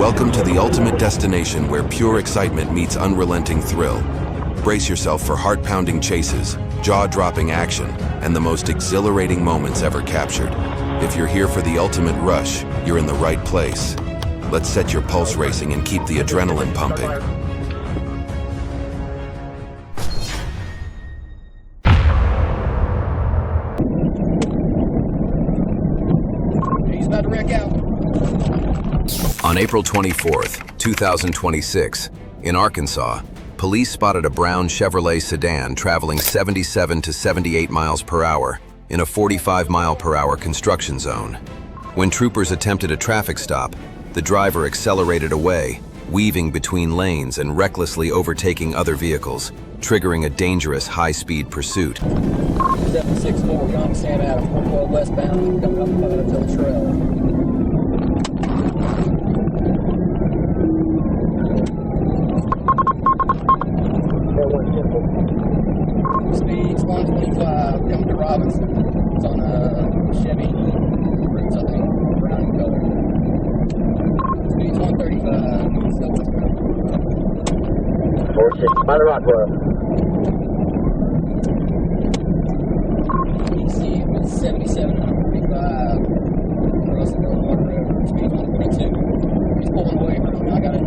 Welcome to the ultimate destination where pure excitement meets unrelenting thrill. Brace yourself for heart-pounding chases, jaw-dropping action, and the most exhilarating moments ever captured. If you're here for the ultimate rush, you're in the right place. Let's set your pulse racing and keep the adrenaline pumping. He's about to wreck out. On April 24th, 2026, in Arkansas, police spotted a brown Chevrolet sedan traveling 77 to 78 miles per hour in a 45-mile-per-hour construction zone. When troopers attempted a traffic stop, the driver accelerated away, weaving between lanes and recklessly overtaking other vehicles, triggering a dangerous high-speed pursuit. 764, Young Sam Adams, 112 westbound, coming up to the trail. Speed's 125, coming to Robinson. It's on a Chevy, roots, I think, brown in color. Speed's 135, still westbound. 46, by the Rockwell. EC with 77 on 45, Russellville, Monroe, speed's 142. He's pulling away from me, I got it.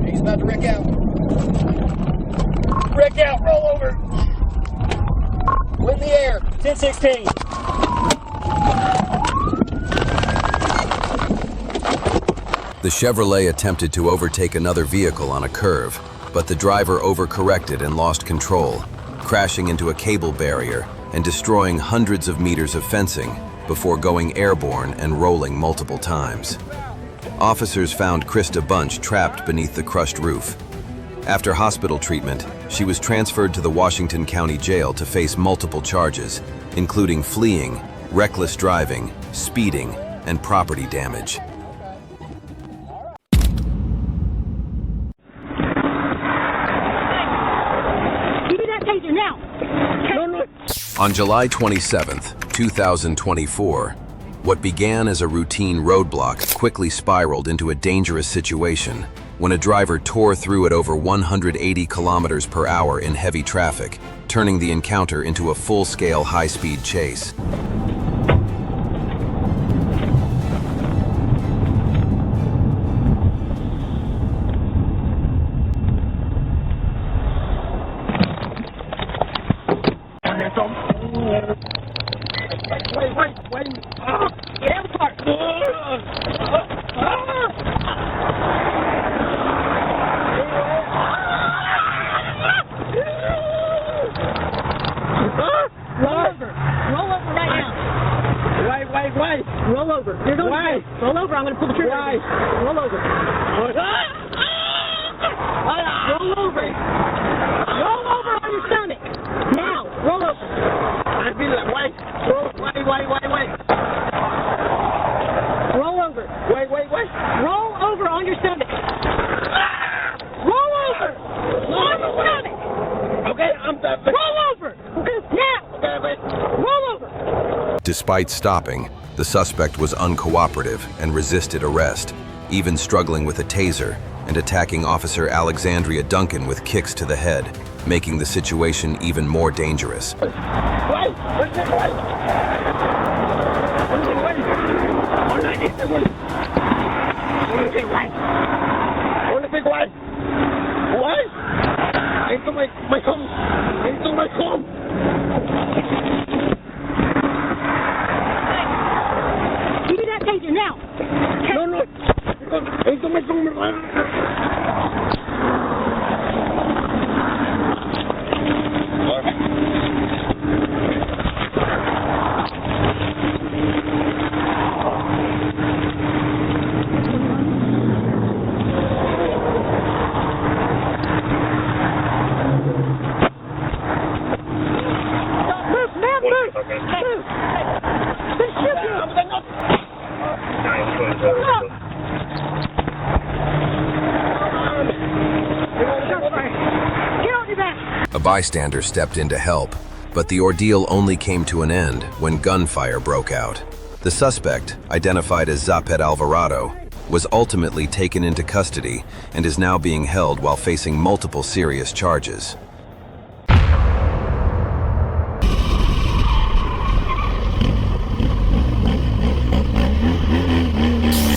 He's about to wreck out. Wreck out, roll over. In the air, 1016. The Chevrolet attempted to overtake another vehicle on a curve, but the driver overcorrected and lost control, crashing into a cable barrier and destroying hundreds of meters of fencing before going airborne and rolling multiple times. Officers found Krista Bunch trapped beneath the crushed roof. After hospital treatment, she was transferred to the Washington County Jail to face multiple charges, including fleeing, reckless driving, speeding, and property damage. On July 27th, 2024, what began as a routine roadblock quickly spiraled into a dangerous situation when a driver tore through at over 180 kilometers per hour in heavy traffic, turning the encounter into a full-scale high-speed chase. Roll over, I'm going to pull the trigger. Why? Roll over. Roll over. Roll over on your stomach. Now, roll over. I feel like, wait. Roll over. Wait. Roll over on your stomach. Roll over. On your stomach. Okay, I'm done. Roll over. Now. Okay, wait. Roll over. Despite stopping, the suspect was uncooperative and resisted arrest, even struggling with a taser and attacking Officer Alexandria Duncan with kicks to the head, making the situation even more dangerous. Give me that taser now. A bystander stepped in to help, but the ordeal only came to an end when gunfire broke out. The suspect, identified as Zapet Alvarado, was ultimately taken into custody and is now being held while facing multiple serious charges.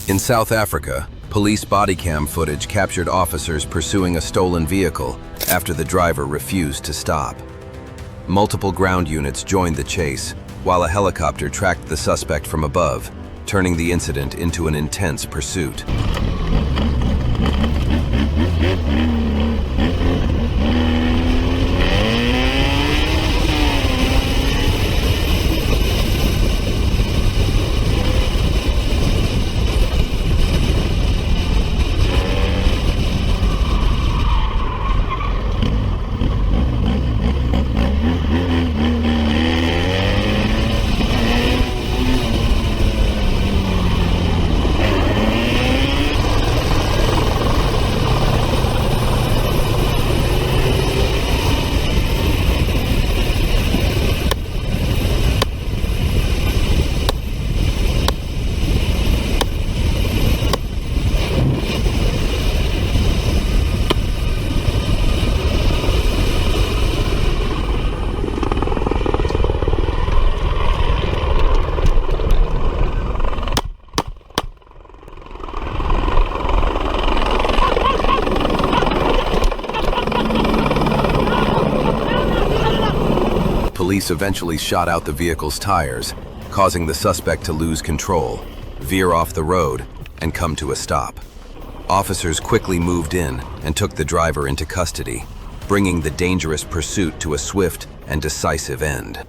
In South Africa, police body cam footage captured officers pursuing a stolen vehicle after the driver refused to stop. Multiple ground units joined the chase, while a helicopter tracked the suspect from above, turning the incident into an intense pursuit. Police eventually shot out the vehicle's tires, causing the suspect to lose control, veer off the road, and come to a stop. Officers quickly moved in and took the driver into custody, bringing the dangerous pursuit to a swift and decisive end.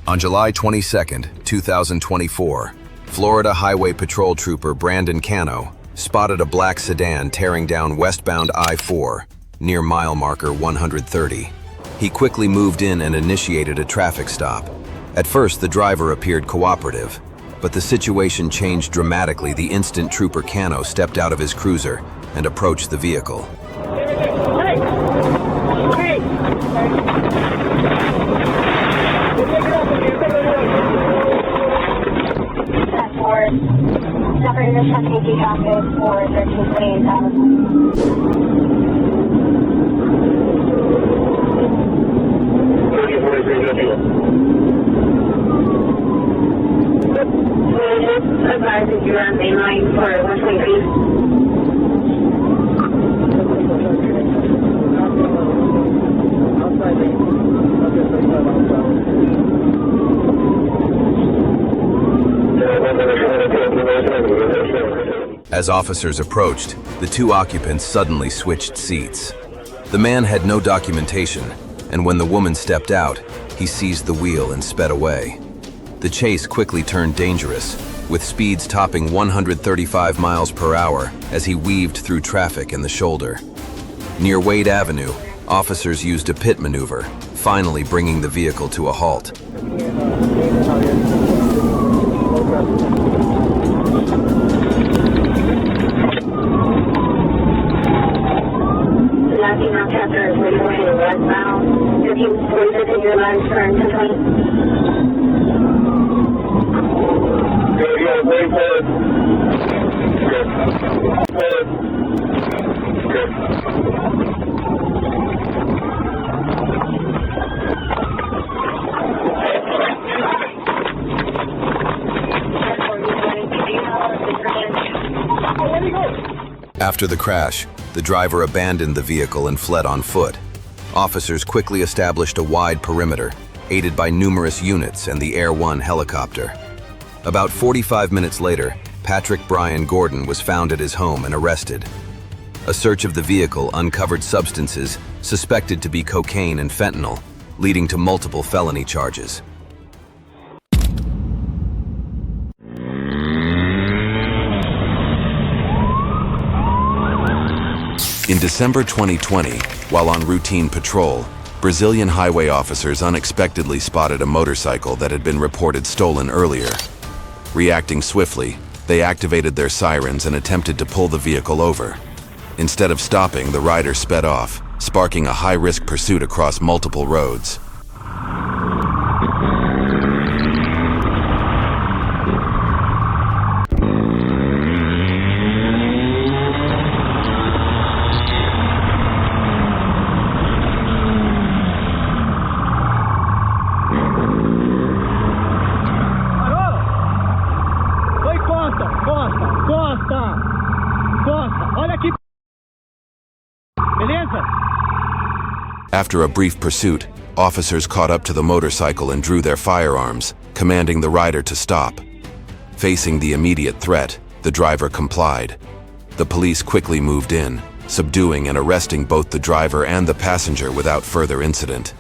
On July 22, 2024, Florida Highway Patrol Trooper Brandon Cano spotted a black sedan tearing down westbound I-4 near mile marker 130. He quickly moved in and initiated a traffic stop. At first, the driver appeared cooperative, but the situation changed dramatically the instant Trooper Cano stepped out of his cruiser and approached the vehicle. Advising you on main line for 123. As officers approached, the two occupants suddenly switched seats. The man had no documentation, and when the woman stepped out, he seized the wheel and sped away. The chase quickly turned dangerous, with speeds topping 135 miles per hour as he weaved through traffic in the shoulder. Near Wade Avenue, officers used a pit maneuver, finally bringing the vehicle to a halt. After the crash, the driver abandoned the vehicle and fled on foot. Officers quickly established a wide perimeter, aided by numerous units and the Air One helicopter. About 45 minutes later, Patrick Brian Gordon was found at his home and arrested. A search of the vehicle uncovered substances suspected to be cocaine and fentanyl, leading to multiple felony charges. In December 2020, while on routine patrol, Brazilian highway officers unexpectedly spotted a motorcycle that had been reported stolen earlier. Reacting swiftly, they activated their sirens and attempted to pull the vehicle over. Instead of stopping, the rider sped off, sparking a high-risk pursuit across multiple roads. After a brief pursuit, officers caught up to the motorcycle and drew their firearms, commanding the rider to stop. Facing the immediate threat, the driver complied. The police quickly moved in, subduing and arresting both the driver and the passenger without further incident.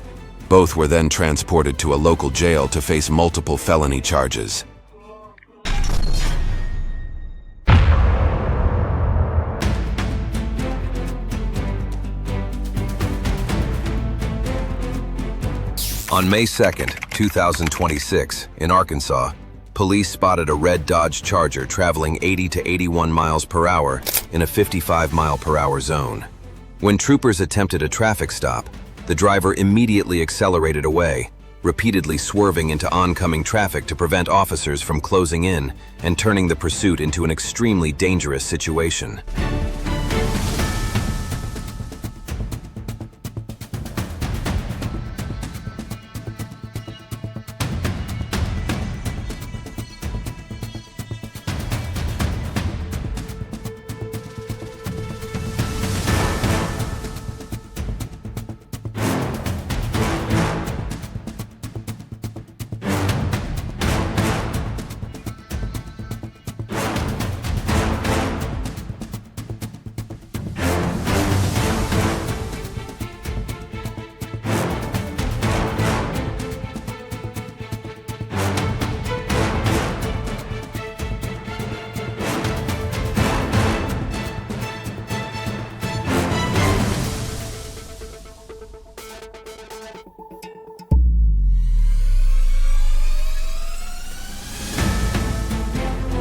Both were then transported to a local jail to face multiple felony charges. On May 2nd, 2026, in Arkansas, police spotted a red Dodge Charger traveling 80 to 81 miles per hour in a 55-mile-per-hour zone. When troopers attempted a traffic stop, the driver immediately accelerated away, repeatedly swerving into oncoming traffic to prevent officers from closing in and turning the pursuit into an extremely dangerous situation.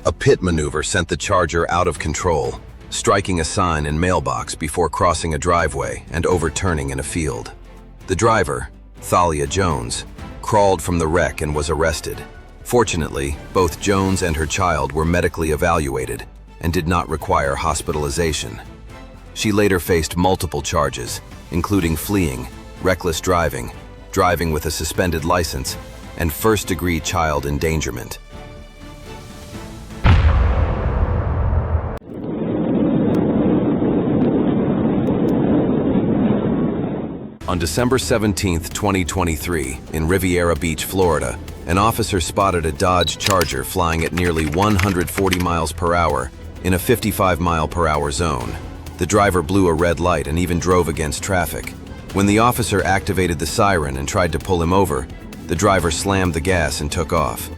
A pit maneuver sent the Charger out of control, striking a sign and mailbox before crossing a driveway and overturning in a field. The driver, Thalia Jones, crawled from the wreck and was arrested. Fortunately, both Jones and her child were medically evaluated and did not require hospitalization. She later faced multiple charges, including fleeing, reckless driving, driving with a suspended license, and first-degree child endangerment. On December 17, 2023, in Riviera Beach, Florida, an officer spotted a Dodge Charger flying at nearly 140 miles per hour in a 55-mile-per-hour zone. The driver blew a red light and even drove against traffic. When the officer activated the siren and tried to pull him over, the driver slammed the gas and took off.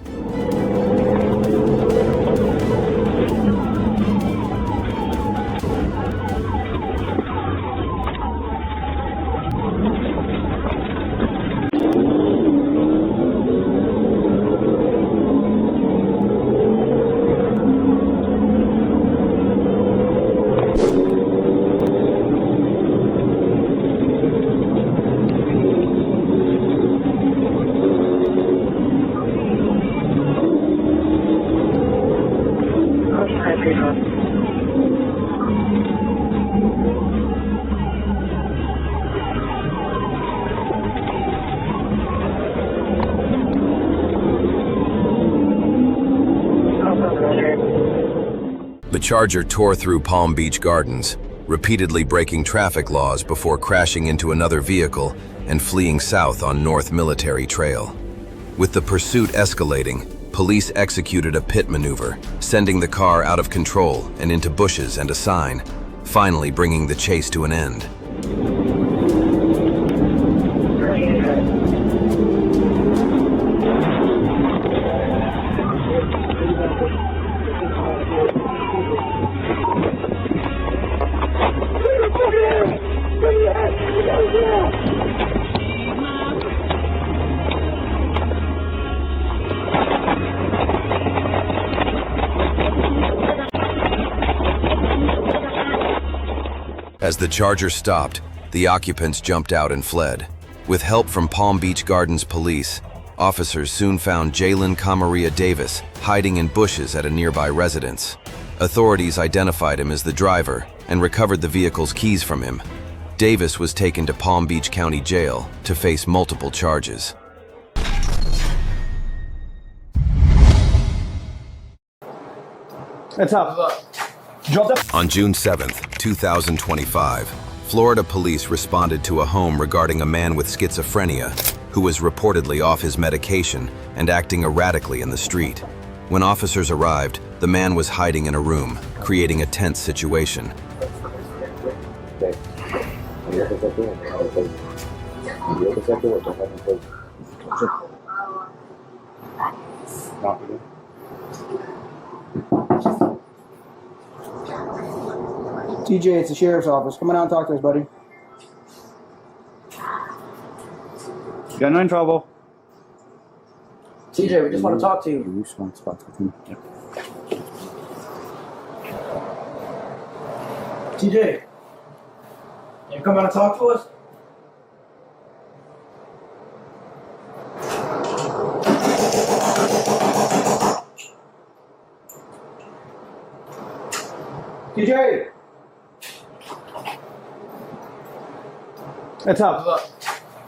The Charger tore through Palm Beach Gardens, repeatedly breaking traffic laws before crashing into another vehicle and fleeing south on North Military Trail. With the pursuit escalating, police executed a pit maneuver, sending the car out of control and into bushes and a sign, finally bringing the chase to an end. As the Charger stopped, the occupants jumped out and fled. With help from Palm Beach Gardens police, officers soon found Jalen Camaria Davis hiding in bushes at a nearby residence. Authorities identified him as the driver and recovered the vehicle's keys from him. Davis was taken to Palm Beach County Jail to face multiple charges. On June 7th, 2025, Florida police responded to a home regarding a man with schizophrenia who was reportedly off his medication and acting erratically in the street. When officers arrived, the man was hiding in a room, creating a tense situation. TJ, it's the sheriff's office. Come on out and talk to us, buddy. Got no trouble. TJ, we just want to talk to you. You just want to talk with him. Yep. TJ, can you come out and talk to us? TJ! What's up?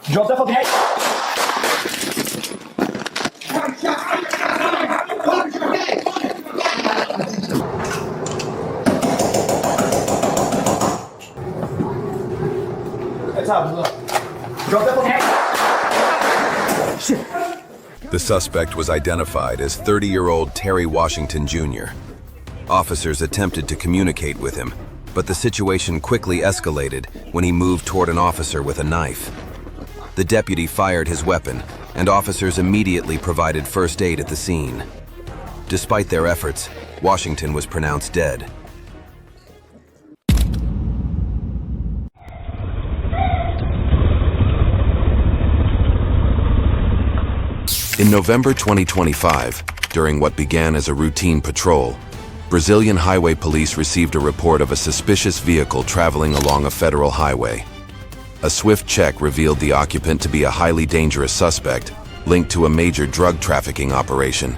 Drop that fucking The suspect was identified as 30-year-old Terry Washington Jr. Officers attempted to communicate with him, but the situation quickly escalated when he moved toward an officer with a knife. The deputy fired his weapon, and officers immediately provided first aid at the scene. Despite their efforts, Washington was pronounced dead. In November 2025, during what began as a routine patrol, Brazilian Highway Police received a report of a suspicious vehicle traveling along a federal highway. A swift check revealed the occupant to be a highly dangerous suspect linked to a major drug trafficking operation.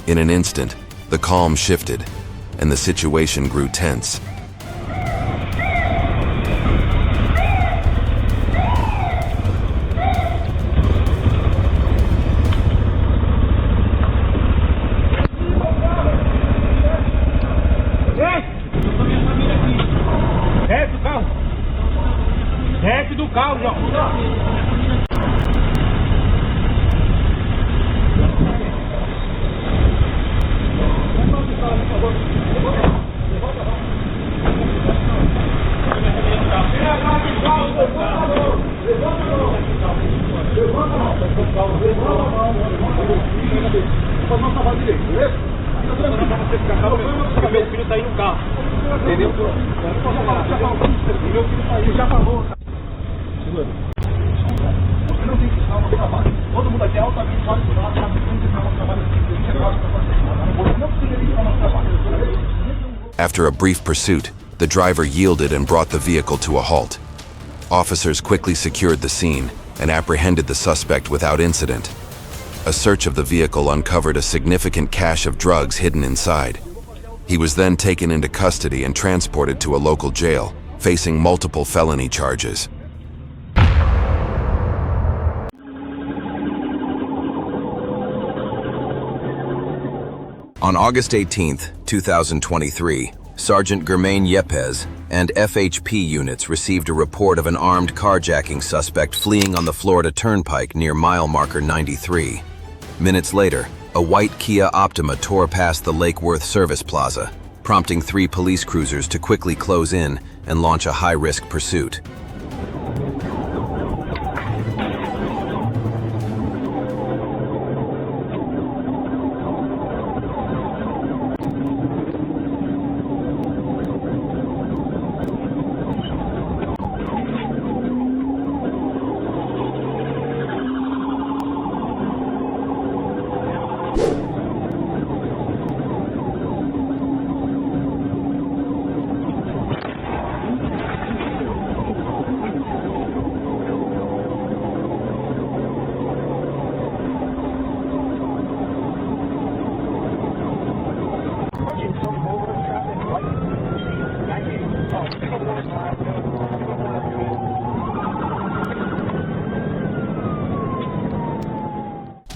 In an instant, the calm shifted, and the situation grew tense. After a brief pursuit, the driver yielded and brought the vehicle to a halt. Officers quickly secured the scene and apprehended the suspect without incident. A search of the vehicle uncovered a significant cache of drugs hidden inside. He was then taken into custody and transported to a local jail, facing multiple felony charges. On August 18, 2023, Sergeant Germain Yepes and FHP units received a report of an armed carjacking suspect fleeing on the Florida Turnpike near mile marker 93. Minutes later, a white Kia Optima tore past the Lake Worth Service Plaza, prompting 3 police cruisers to quickly close in and launch a high-risk pursuit.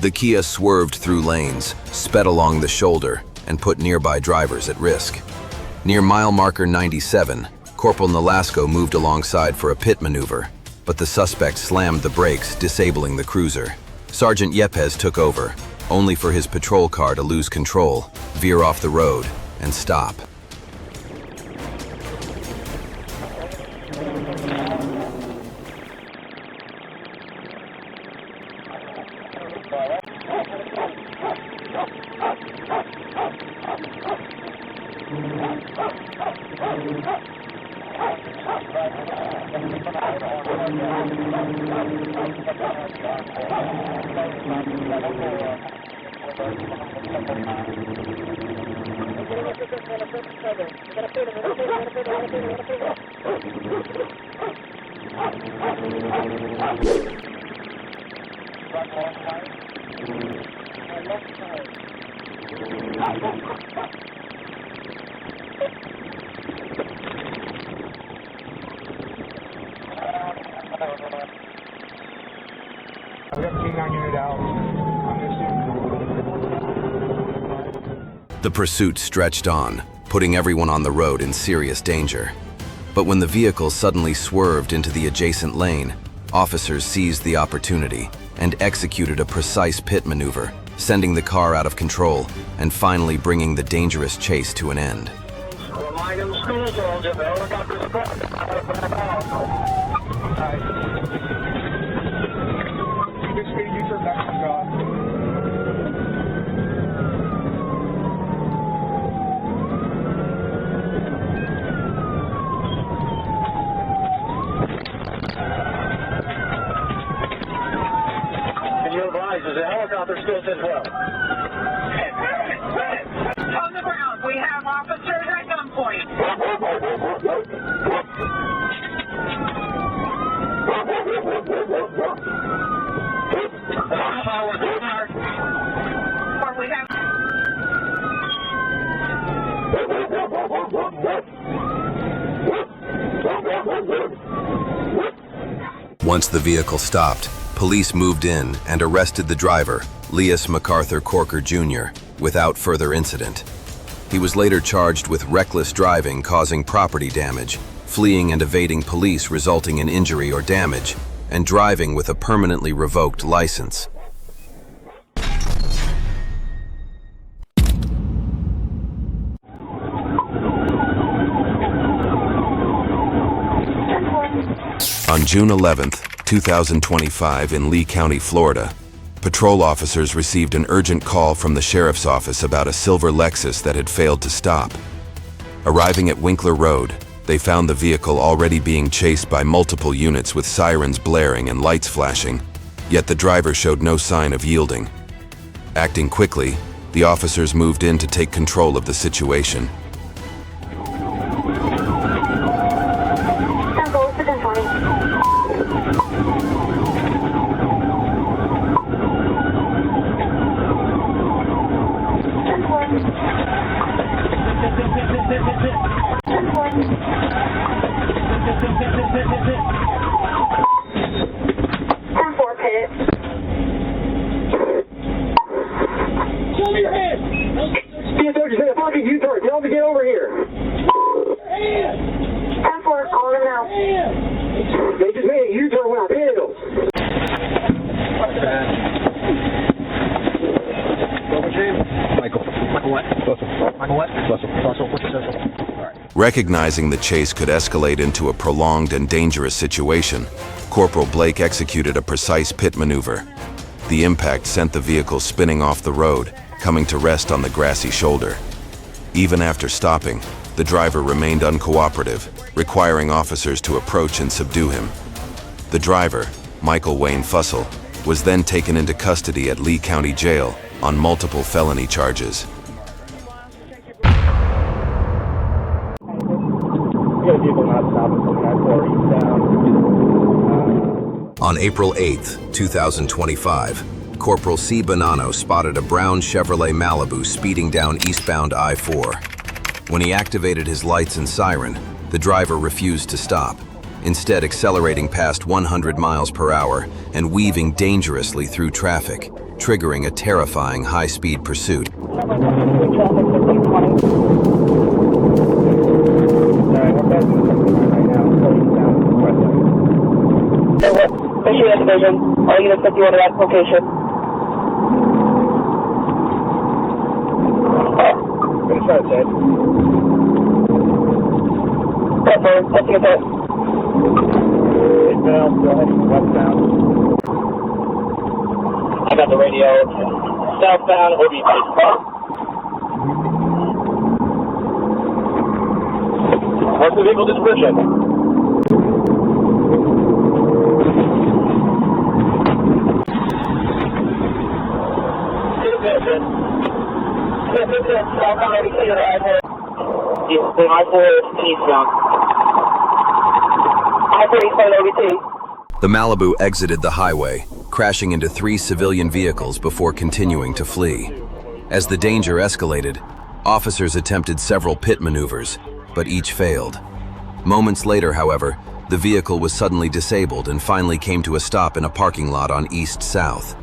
The Kia swerved through lanes, sped along the shoulder, and put nearby drivers at risk. Near mile marker 97, Corporal Nolasco moved alongside for a pit maneuver, but the suspect slammed the brakes, disabling the cruiser. Sergeant Yepes took over, only for his patrol car to lose control, veer off the road, and stop. The pursuit stretched on, putting everyone on the road in serious danger. But when the vehicle suddenly swerved into the adjacent lane, officers seized the opportunity and executed a precise pit maneuver, sending the car out of control and finally bringing the dangerous chase to an end. There's a helicopter still as well. On the ground, we have officers at gunpoint. We have. Once the vehicle stopped, police moved in and arrested the driver, Leas MacArthur Corker Jr., without further incident. He was later charged with reckless driving causing property damage, fleeing and evading police resulting in injury or damage, and driving with a permanently revoked license. On June 11, 2025, in Lee County, Florida, patrol officers received an urgent call from the sheriff's office about a silver Lexus that had failed to stop. Arriving at Winkler Road, they found the vehicle already being chased by multiple units with sirens blaring and lights flashing, yet the driver showed no sign of yielding. Acting quickly, the officers moved in to take control of the situation. Recognizing the chase could escalate into a prolonged and dangerous situation, Corporal Blake executed a precise pit maneuver. The impact sent the vehicle spinning off the road, coming to rest on the grassy shoulder. Even after stopping, the driver remained uncooperative, requiring officers to approach and subdue him. The driver, Michael Wayne Fussell, was then taken into custody at Lee County Jail on multiple felony charges. On April 8, 2025, Corporal C. Bonanno spotted a brown Chevrolet Malibu speeding down eastbound I-4. When he activated his lights and siren, the driver refused to stop, instead accelerating past 100 miles per hour and weaving dangerously through traffic. triggering a terrifying high-speed pursuit. Issue division. All units that you order at location. Finish that, Ted. Let's get that. Inbound, go ahead, westbound. I got the radio. Southbound, OBP. What's the vehicle description? The Malibu exited the highway, crashing into 3 civilian vehicles before continuing to flee. As the danger escalated, officers attempted several pit maneuvers, but each failed. Moments later, however, the vehicle was suddenly disabled and finally came to a stop in a parking lot on East South.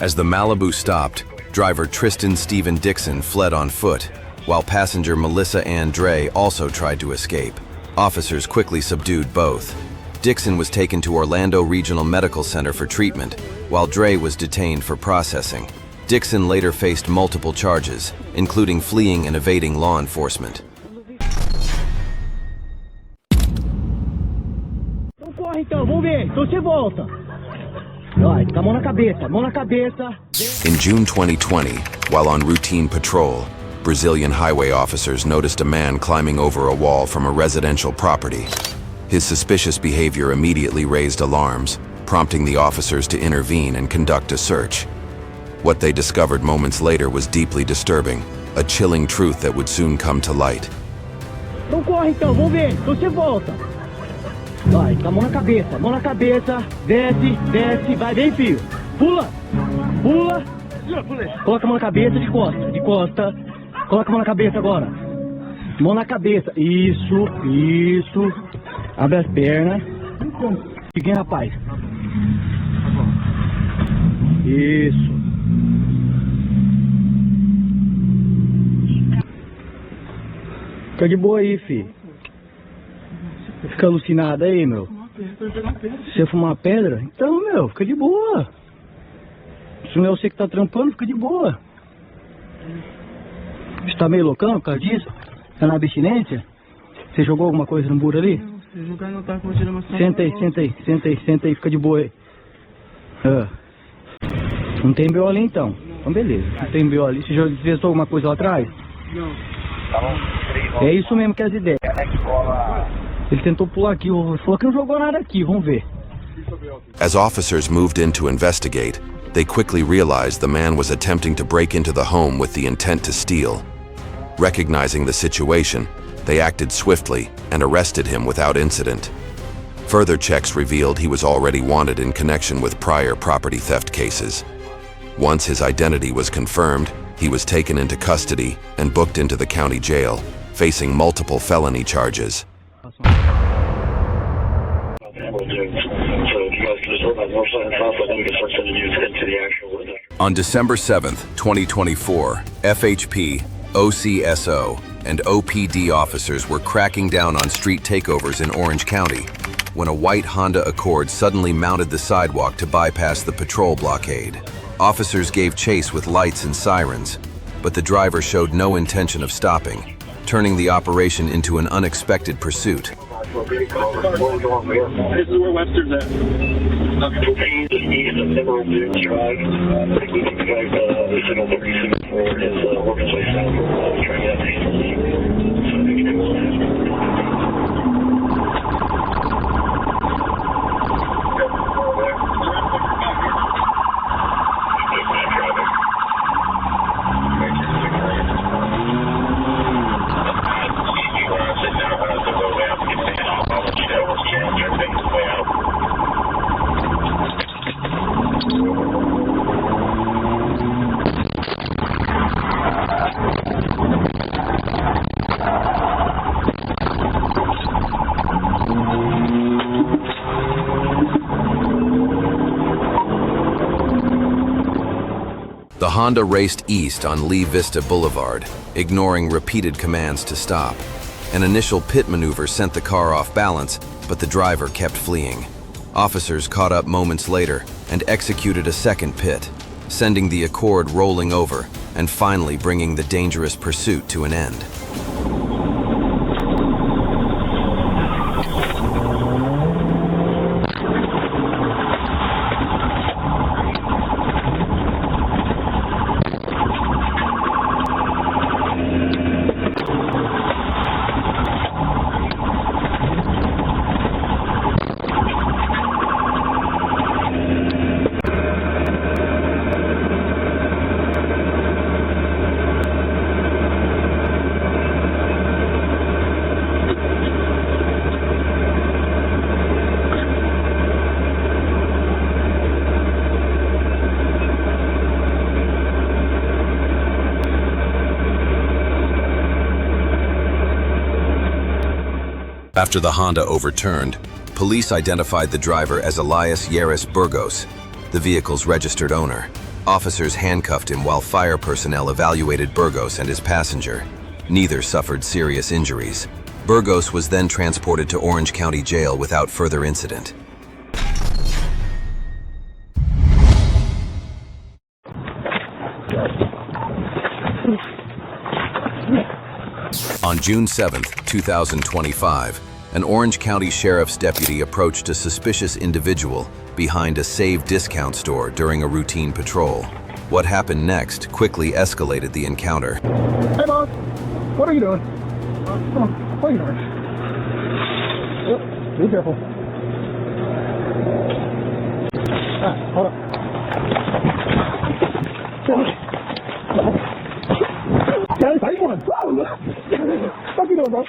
As the Malibu stopped, driver Tristan Stephen Dixon fled on foot, while passenger Melissa Ann Dre also tried to escape. Officers quickly subdued both. Dixon was taken to Orlando Regional Medical Center for treatment, while Dre was detained for processing. Dixon later faced multiple charges, including fleeing and evading law enforcement. Então corre então, vamos ver, então você volta. Vai, tá mão na cabeça, mão na cabeça. In June 2020, while on routine patrol, Brazilian highway officers noticed a man climbing over a wall from a residential property. His suspicious behavior immediately raised alarms, prompting the officers to intervene and conduct a search. What they discovered moments later was deeply disturbing, a chilling truth that would soon come to light. Então corre então, vamos ver, então você volta. Vai, tá mão na cabeça, desce, desce, vai bem fio. Pula, pula. Coloca a mão na cabeça, de costa. Coloca a mão na cabeça agora. Mão na cabeça, isso. Abre as pernas. Fiquem, rapaz. Isso. Fica de boa aí, filho. Fica alucinado aí, meu. Se você fumar pedra, então, meu, fica de boa. Se não é você que tá trampando, fica de boa. Você tá meio loucão por causa disso? Tá na abstinência? Você jogou alguma coisa no muro ali? Não, se jogar não tá com tiração. Senta aí, fica de boa aí. Não tem BO ali então? Então beleza, não tem BO ali. Você já testou alguma coisa lá atrás? Não. É isso mesmo que é as ideias. Ele tentou pular aqui, falou que não jogou nada aqui, vamos ver. As officers moved in to investigate, they quickly realized the man was attempting to break into the home with the intent to steal. Recognizing the situation, they acted swiftly and arrested him without incident. Further checks revealed he was already wanted in connection with prior property theft cases. Once his identity was confirmed, he was taken into custody and booked into the county jail, facing multiple felony charges. On December 7th, 2024, FHP, OCSO, and OPD officers were cracking down on street takeovers in Orange County when a white Honda Accord suddenly mounted the sidewalk to bypass the patrol blockade. Officers gave chase with lights and sirens, but the driver showed no intention of stopping. turning the operation into an unexpected pursuit. This is where Webster's at. Okay, just needed a several dudes drive. I think we can drive additional 36 for his working place now for trying to have so I think it was The Honda raced east on Lee Vista Boulevard, ignoring repeated commands to stop. An initial pit maneuver sent the car off balance, but the driver kept fleeing. Officers caught up moments later and executed a second pit, sending the Accord rolling over and finally bringing the dangerous pursuit to an end. After the Honda overturned, police identified the driver as Elias Yeris Burgos, the vehicle's registered owner. Officers handcuffed him while fire personnel evaluated Burgos and his passenger. Neither suffered serious injuries. Burgos was then transported to Orange County Jail without further incident. On June 7, 2025, an Orange County Sheriff's deputy approached a suspicious individual behind a Save discount store during a routine patrol. What happened next quickly escalated the encounter. Hey, boss. What are you doing? Come on. What are you doing? Yep. Be careful. Hold up. Guys, how you doing? What you doing, bro?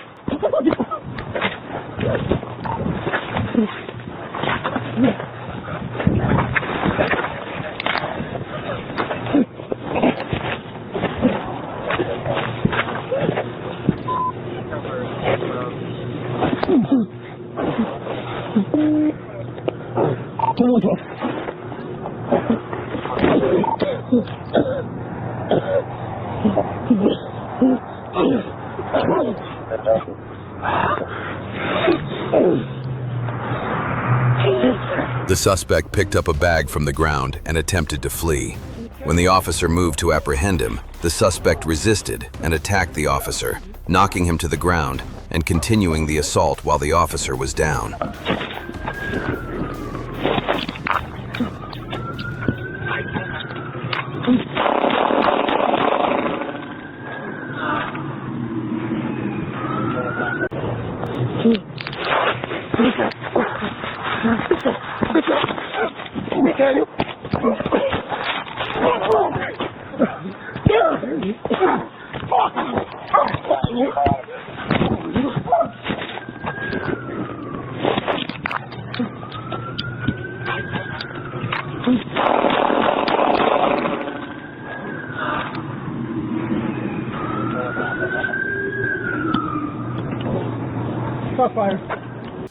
The suspect picked up a bag from the ground and attempted to flee. When the officer moved to apprehend him, the suspect resisted and attacked the officer, knocking him to the ground and continuing the assault while the officer was down.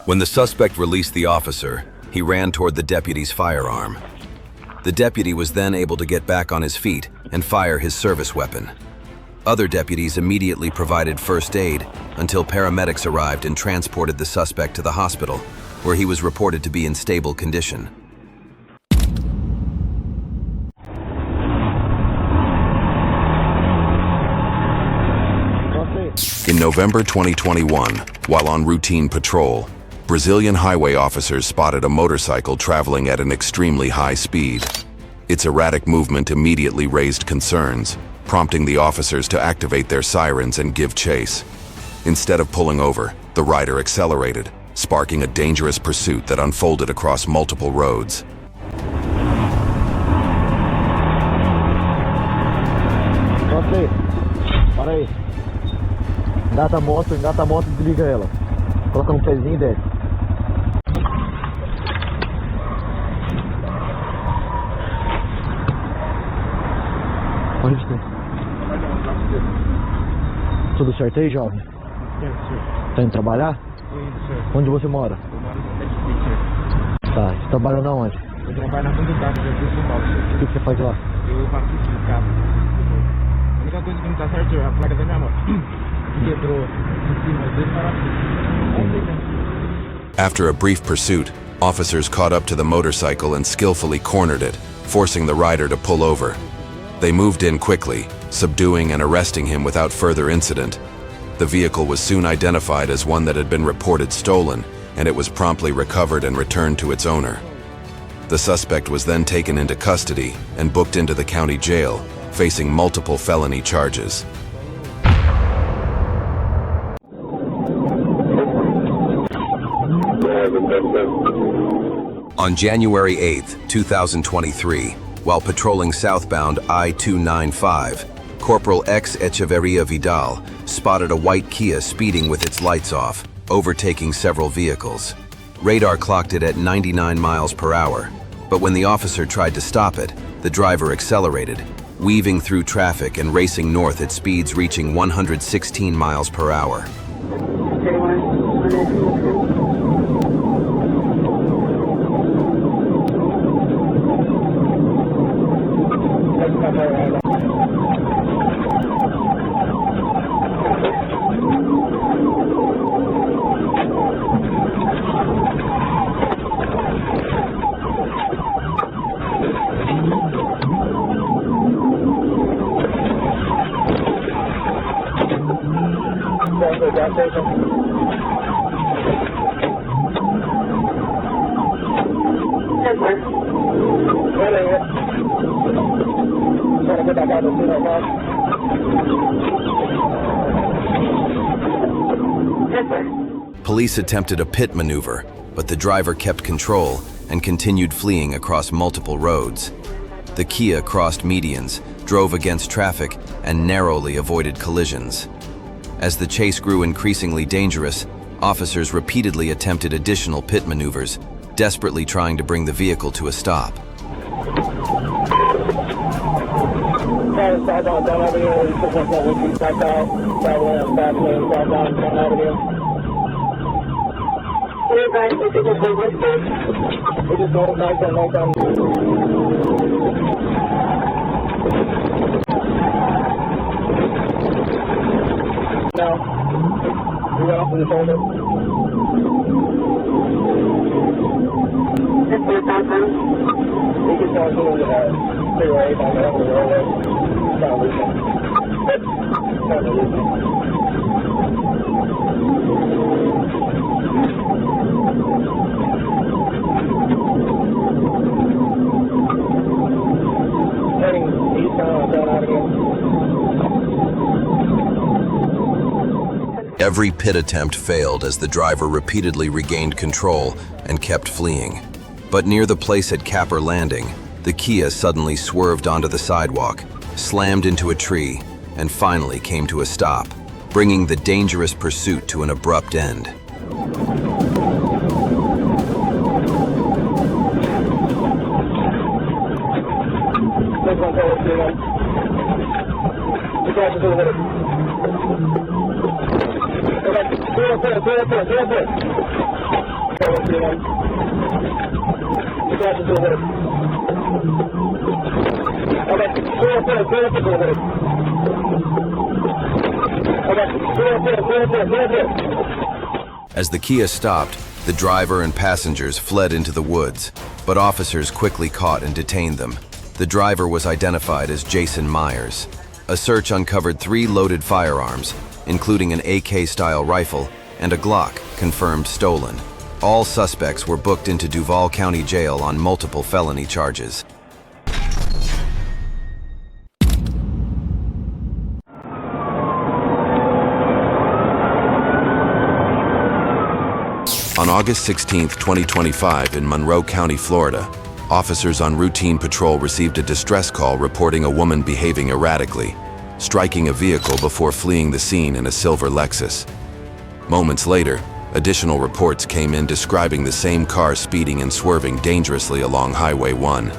When the suspect released the officer, he ran toward the deputy's firearm. The deputy was then able to get back on his feet and fire his service weapon. Other deputies immediately provided first aid until paramedics arrived and transported the suspect to the hospital, where he was reported to be in stable condition. In November 2021, while on routine patrol, Brazilian highway officers spotted a motorcycle traveling at an extremely high speed. Its erratic movement immediately raised concerns, prompting the officers to activate their sirens and give chase. Instead of pulling over, the rider accelerated, sparking a dangerous pursuit that unfolded across multiple roads. Para aí. Engata a moto, desliga ela. Coloca no pezinho e desce. Onde tem? Tudo certo aí, jovem? Tá indo trabalhar? Onde você mora? Eu moro no Dashcam. Tá, você trabalha na onde? Eu trabalho na frente do carro, eu sou São Paulo. O que você faz lá? Eu faço aqui, carro. A única coisa que não tá certo é a placa da minha moto. Quebrou em cima, às vezes para. After a brief pursuit, officers caught up to the motorcycle and skillfully cornered it, forcing the rider to pull over. They moved in quickly, subduing and arresting him without further incident. The vehicle was soon identified as one that had been reported stolen, and it was promptly recovered and returned to its owner. The suspect was then taken into custody and booked into the county jail, facing multiple felony charges. On January 8, 2023, while patrolling southbound I-295, Corporal X Echeverria Vidal spotted a white Kia speeding with its lights off, overtaking several vehicles. Radar clocked it at 99 miles per hour, but when the officer tried to stop it, the driver accelerated, weaving through traffic and racing north at speeds reaching 116 miles per hour. Police attempted a pit maneuver, but the driver kept control and continued fleeing across multiple roads. The Kia crossed medians, drove against traffic, and narrowly avoided collisions. As the chase grew increasingly dangerous, officers repeatedly attempted additional pit maneuvers, desperately trying to bring the vehicle to a stop. We went off in the shoulder. We can tell us who was freeway on the other railway. Kind of losing. Heading eastbound, down out again. Every pit attempt failed as the driver repeatedly regained control and kept fleeing. But near the place at Capper Landing, the Kia suddenly swerved onto the sidewalk, slammed into a tree, and finally came to a stop, bringing the dangerous pursuit to an abrupt end. As the Kia stopped, the driver and passengers fled into the woods, but officers quickly caught and detained them. The driver was identified as Jason Myers. A search uncovered 3 loaded firearms, including an AK-style rifle and a Glock, confirmed stolen. All suspects were booked into Duval County Jail on multiple felony charges. On August 16, 2025, in Monroe County, Florida, officers on routine patrol received a distress call reporting a woman behaving erratically, striking a vehicle before fleeing the scene in a silver Lexus. Moments later, additional reports came in describing the same car speeding and swerving dangerously along Highway 1.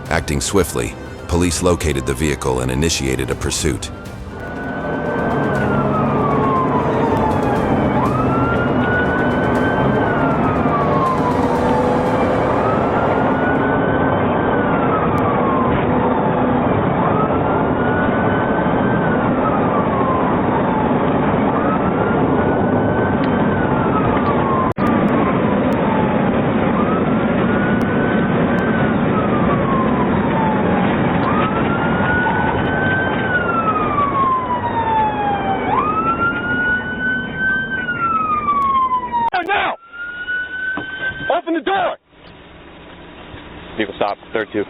Acting swiftly, police located the vehicle and initiated a pursuit. Now! Open the door! Vehicle stop, 32.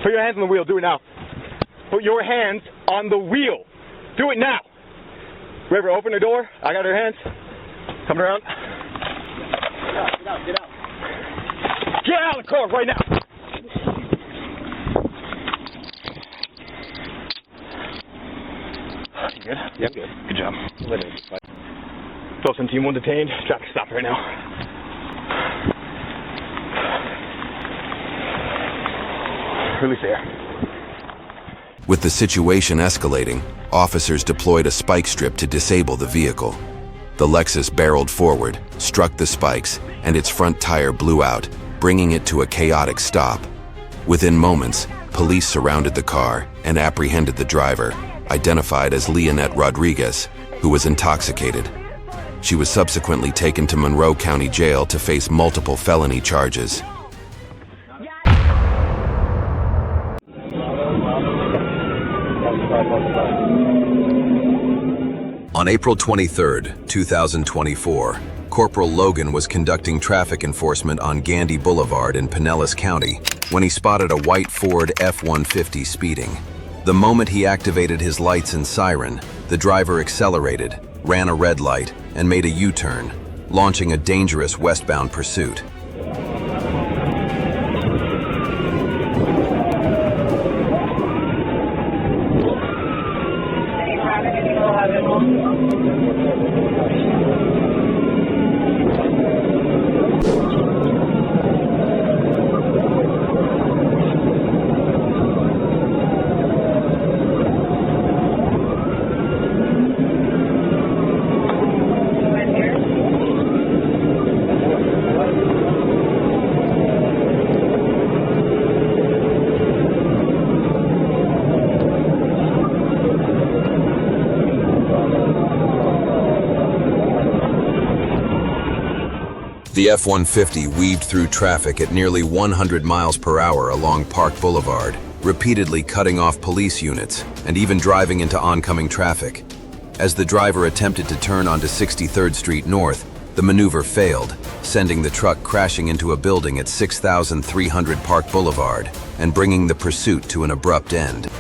Put your hands on the wheel, do it now. Put your hands on the wheel. Do it now. River, open the door. I got her hands. Coming around. Get out, get out, get out. Get out of the car right now. You good? Yeah, I'm good. Good job. Close team 1 detained. Traffic stop right now. Release air. With the situation escalating, officers deployed a spike strip to disable the vehicle. The Lexus barreled forward, struck the spikes, and its front tire blew out, bringing it to a chaotic stop. Within moments, police surrounded the car and apprehended the driver, identified as Leonette Rodriguez, who was intoxicated. She was subsequently taken to Monroe County Jail to face multiple felony charges. On April 23, 2024, Corporal Logan was conducting traffic enforcement on Gandy Boulevard in Pinellas County when he spotted a white Ford F-150 speeding. The moment he activated his lights and siren, the driver accelerated, ran a red light, and made a U-turn, launching a dangerous westbound pursuit. The F-150 weaved through traffic at nearly 100 miles per hour along Park Boulevard, repeatedly cutting off police units and even driving into oncoming traffic. As the driver attempted to turn onto 63rd Street North, the maneuver failed, sending the truck crashing into a building at 6300 Park Boulevard and bringing the pursuit to an abrupt end.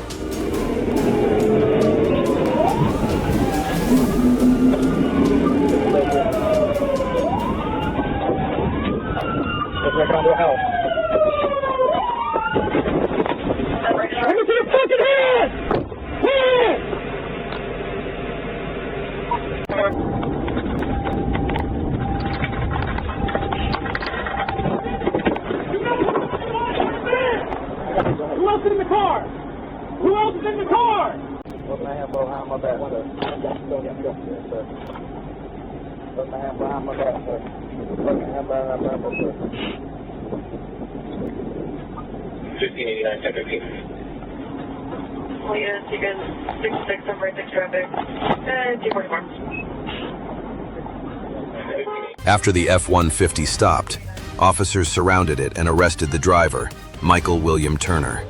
After the F-150 stopped, officers surrounded it and arrested the driver, Michael William Turner.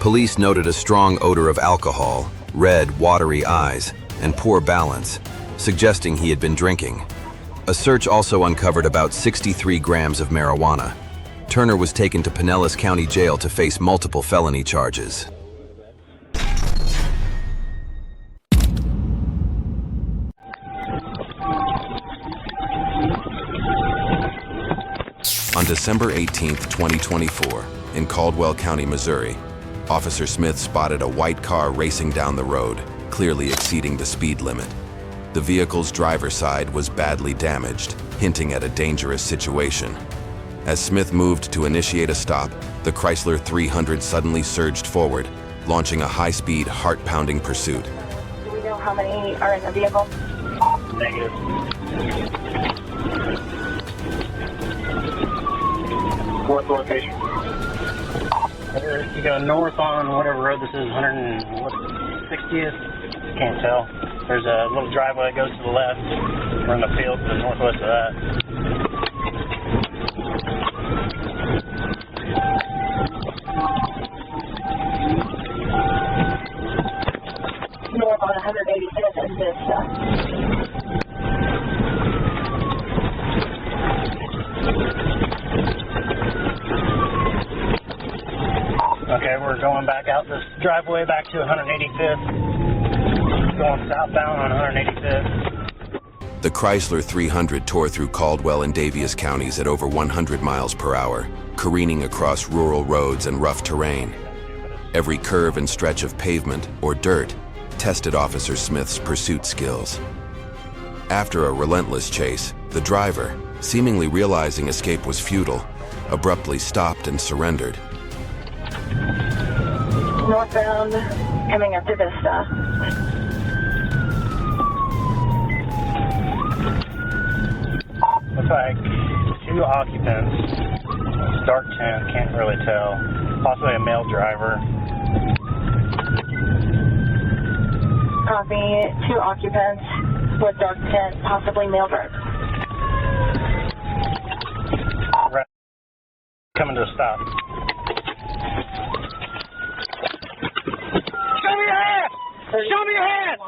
Police noted a strong odor of alcohol, red, watery eyes, and poor balance, suggesting he had been drinking. A search also uncovered about 63 grams of marijuana. Turner was taken to Pinellas County Jail to face multiple felony charges. On December 18, 2024, in Caldwell County, Missouri, Officer Smith spotted a white car racing down the road, clearly exceeding the speed limit. The vehicle's driver's side was badly damaged, hinting at a dangerous situation. As Smith moved to initiate a stop, the Chrysler 300 suddenly surged forward, launching a high-speed, heart-pounding pursuit. Do we know how many are in the vehicle? Negative. Fourth location. You go north on whatever road this is, 160th. Can't tell. There's a little driveway that goes to the left. We're in the field to the northwest of that. North on 185th and Vista. Okay, we're going back out this driveway back to 185th. Going southbound on 185th. The Chrysler 300 tore through Caldwell and Daviess counties at over 100 miles per hour, careening across rural roads and rough terrain. Every curve and stretch of pavement or dirt tested Officer Smith's pursuit skills. After a relentless chase, the driver, seemingly realizing escape was futile, abruptly stopped and surrendered. Northbound, coming up to Vista. Looks like two occupants. Dark tint, can't really tell. Possibly a male driver. Copy, two occupants with dark tint, possibly male driver. Right. Coming to a stop. Show me your hands! Show me your hands!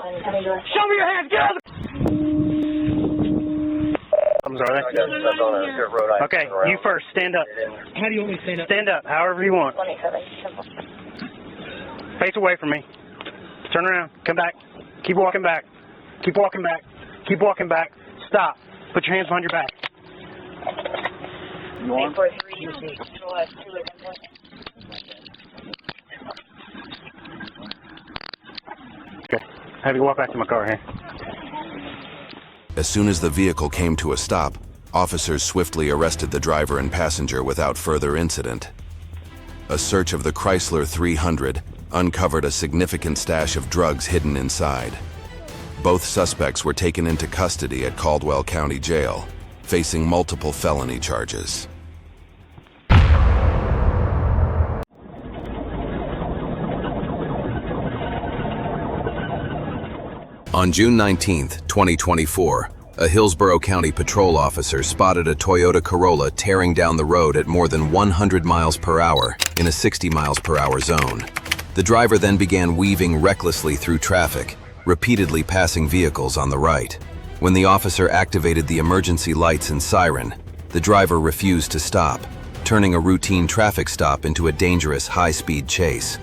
Show me your hands! Get out of the... Are they? Okay, you first. Stand up. How do you want me to stand up? Stand up, however you want. Face away from me. Turn around. Come back. Keep walking back. Keep walking back. Keep walking back. Stop. Put your hands behind your back. Okay. Have you walk back to my car here. As soon as the vehicle came to a stop, officers swiftly arrested the driver and passenger without further incident. A search of the Chrysler 300 uncovered a significant stash of drugs hidden inside. Both suspects were taken into custody at Caldwell County Jail, facing multiple felony charges. On June 19, 2024, a Hillsborough County patrol officer spotted a Toyota Corolla tearing down the road at more than 100 miles per hour in a 60 miles per hour zone. The driver then began weaving recklessly through traffic, repeatedly passing vehicles on the right. When the officer activated the emergency lights and siren, the driver refused to stop, turning a routine traffic stop into a dangerous high-speed chase.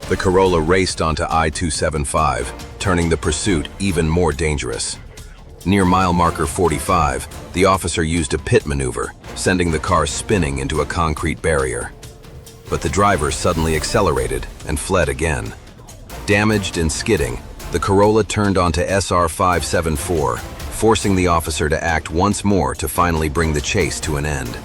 The Corolla raced onto I-275, turning the pursuit even more dangerous. Near mile marker 45, the officer used a pit maneuver, sending the car spinning into a concrete barrier. But the driver suddenly accelerated and fled again. Damaged and skidding, the Corolla turned onto SR 574, forcing the officer to act once more to finally bring the chase to an end.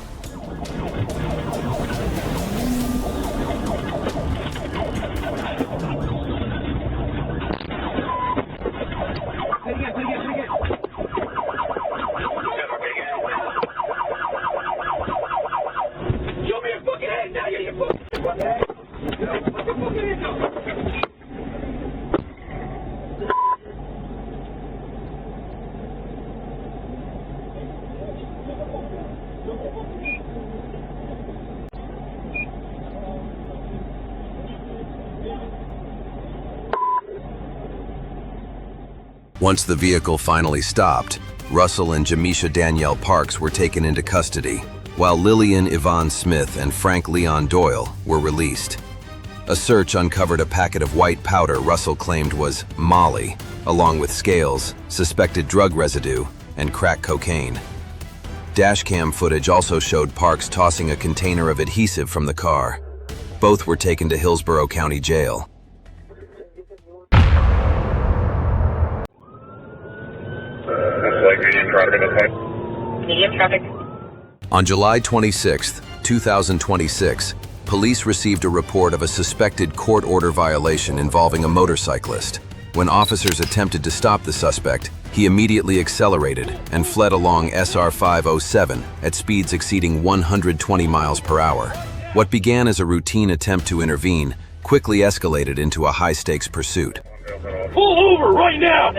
Once the vehicle finally stopped, Russell and Jamisha Danielle Parks were taken into custody, while Lillian Yvonne Smith and Frank Leon Doyle were released. A search uncovered a packet of white powder Russell claimed was Molly, along with scales, suspected drug residue, and crack cocaine. Dashcam footage also showed Parks tossing a container of adhesive from the car. Both were taken to Hillsborough County Jail. Medium traffic. On July 26, 2026, police received a report of a suspected court order violation involving a motorcyclist. When officers attempted to stop the suspect, he immediately accelerated and fled along SR 507 at speeds exceeding 120 miles per hour. What began as a routine attempt to intervene quickly escalated into a high-stakes pursuit. Pull over right now!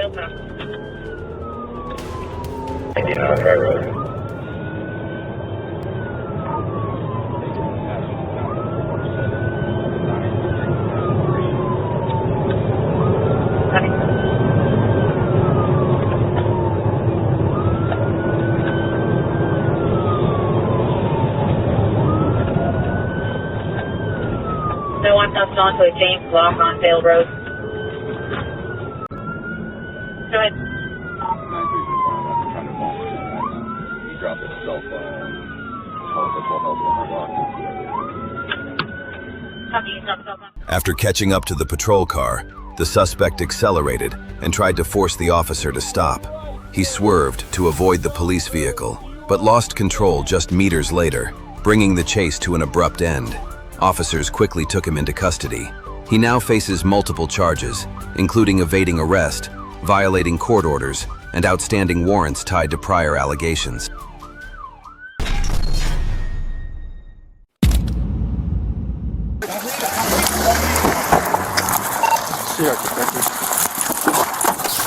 No one comes onto a James Block on Vale Road. Go ahead. After catching up to the patrol car, the suspect accelerated and tried to force the officer to stop. He swerved to avoid the police vehicle, but lost control just meters later, bringing the chase to an abrupt end. Officers quickly took him into custody. He now faces multiple charges, including evading arrest, violating court orders, and outstanding warrants tied to prior allegations.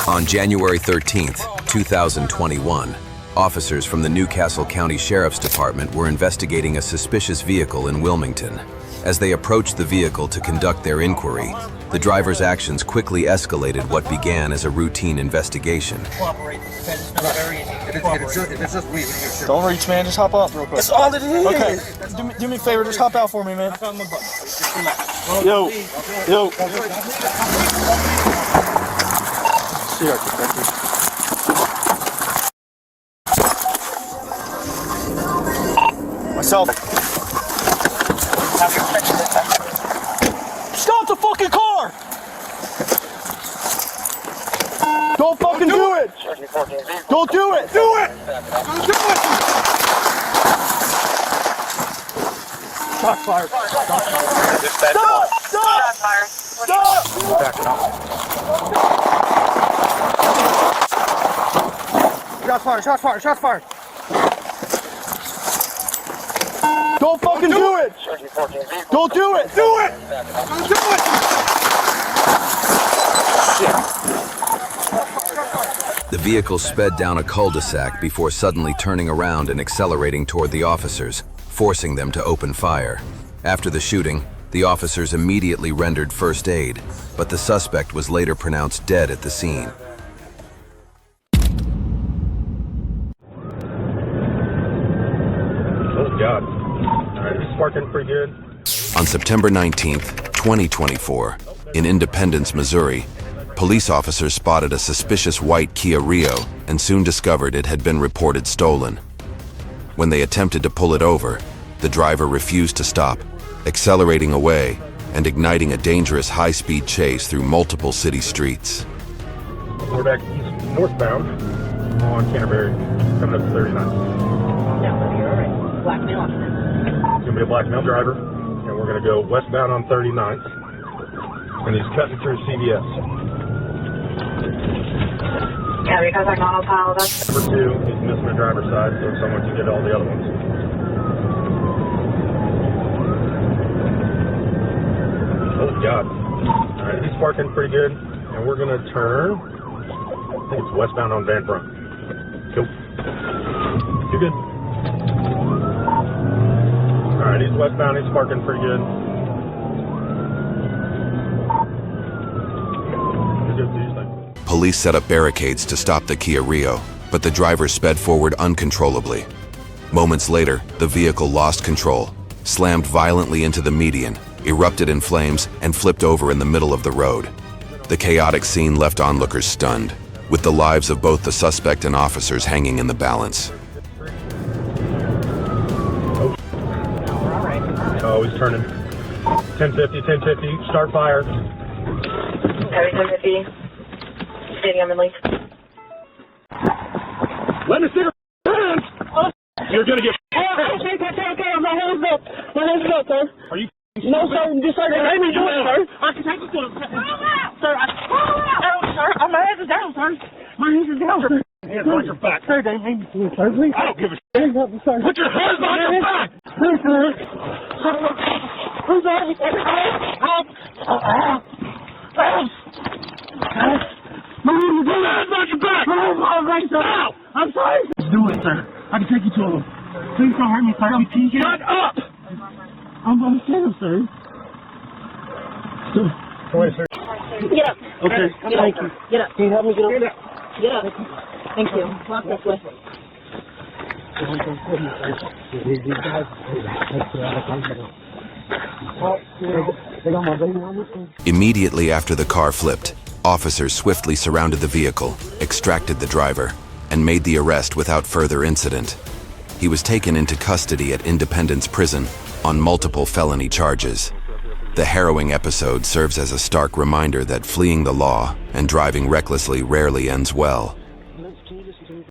On January 13th, 2021, officers from the Newcastle County Sheriff's Department were investigating a suspicious vehicle in Wilmington. As they approached the vehicle to conduct their inquiry, the driver's actions quickly escalated what began as a routine investigation. Don't reach, man. Just hop up real quick. That's all it is. Okay. Do me a favor. Just hop out for me, man. Yo. Myself. Stop the fucking car! Don't fucking do it! Don't do it! Do it! Don't do it! Shots fired. Stop! Stop! Stop! Back it up. Shots fired! Shots fired! Shots fired! Don't fucking do it! Don't do it! Do it! Don't do it! The vehicle sped down a cul-de-sac before suddenly turning around and accelerating toward the officers, forcing them to open fire. After the shooting, the officers immediately rendered first aid, but the suspect was later pronounced dead at the scene. Good job. It's working pretty good. On September 19th, 2024, in Independence, Missouri, Police officers spotted a suspicious white Kia Rio and soon discovered it had been reported stolen. When they attempted to pull it over, the driver refused to stop, accelerating away and igniting a dangerous high-speed chase through multiple city streets. We're back east northbound on Canterbury, coming up to 39. Yeah, you're all right. Black male. It's going to be a black male driver, and we're going to go westbound on 39th, and he's cutting through CVS. Yeah, because I'm on autopilot. Number 2, he's missing the driver's side, so someone can get all the other ones. Oh, God. All right, he's parking pretty good, and we're going to turn, I think it's westbound on Van Brunt. Go. You're good. All right, he's westbound, he's parking pretty good. You're good, do you think? Police set up barricades to stop the Kia Rio, but the driver sped forward uncontrollably. Moments later, the vehicle lost control, slammed violently into the median, erupted in flames, and flipped over in the middle of the road. The chaotic scene left onlookers stunned, with the lives of both the suspect and officers hanging in the balance. Oh, he's turning. 1050, 1050, start fire. Heavy 1050. Standing on the link. Let me see your hands! You're gonna get... Okay, my hands up. My hands up, sir. Are you... No, sir, just sir, they made me do it, sir. I can take you to him. Sir, sir, my hands are down, sir. My hands are down, sir. Hands on your back. Sir, they made me do it, sir. Please. I don't give a shit. Hands up, sir. Put your hands on your back! Please, sir. Who's that? My hands on your back! I'm right, sir. I'm sorry. Let's do it, sir. I can take you to him. Please don't hurt me, sir. Shut up! I'm going to send him, sir. Go ahead, sir. Get up. Okay, thank you. Get up. Can you help me get up? Get up. Thank you. Walk this way. Immediately after the car flipped, officers swiftly surrounded the vehicle, extracted the driver, and made the arrest without further incident. He was taken into custody at Independence Prison on multiple felony charges. The harrowing episode serves as a stark reminder that fleeing the law and driving recklessly rarely ends well.